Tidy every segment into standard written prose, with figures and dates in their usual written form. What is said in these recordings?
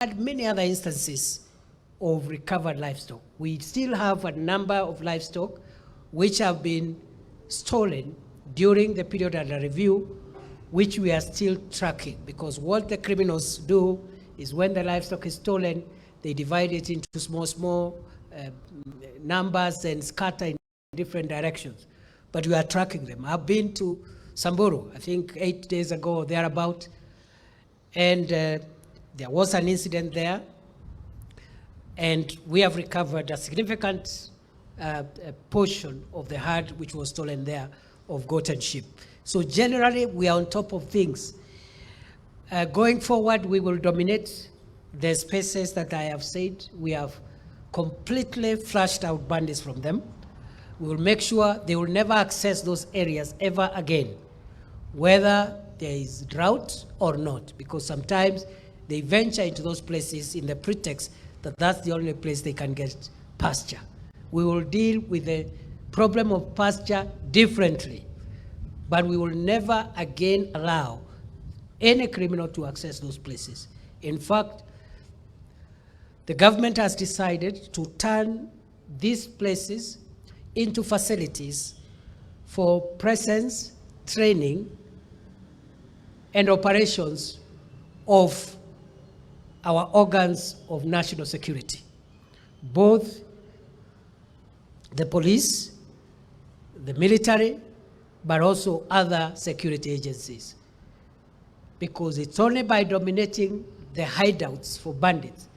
had many other instances of recovered livestock. We still have a number of livestock which have been stolen during the period under review, which we are still tracking, because what the criminals do is when the livestock is stolen, they divide it into small numbers and scatter in different directions. But we are tracking them. I've been to Samburu, I think 8 days ago or thereabout, and there was an incident there, and we have recovered a significant portion of the herd which was stolen there of goat and sheep. So generally, we are on top of things. Going forward, we will dominate the spaces that I have said. We have completely flushed out bandits from them. We will make sure they will never access those areas ever again, whether there is drought or not, because sometimes they venture into those places in the pretext that that's the only place they can get pasture. We will deal with the problem of pasture differently, but we will never again allow any criminal to access those places. In fact, the government has decided to turn these places into facilities for presence, training, and operations of our organs of national security, both the police, the military, but also other security agencies. Because it's only by dominating the hideouts for bandits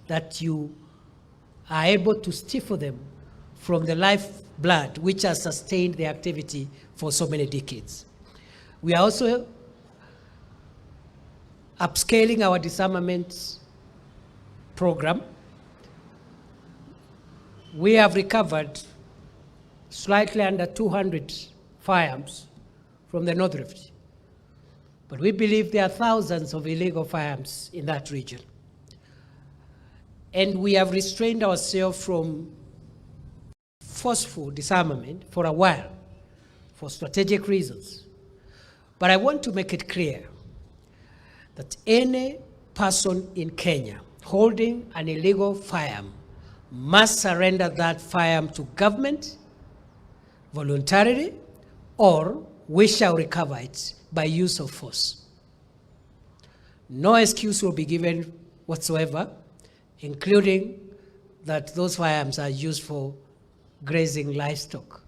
that you are able to stifle them from the lifeblood which has sustained their activity for so many decades. We are also upscaling our disarmament program. We have recovered slightly under 200 firearms from the North Rift. But we believe there are thousands of illegal firearms in that region. And we have restrained ourselves from forceful disarmament for a while, for strategic reasons. But I want to make it clear that any person in Kenya holding an illegal firearm must surrender that firearm to government voluntarily, or we shall recover it by use of force. No excuse will be given whatsoever, including that those firearms are used for grazing livestock.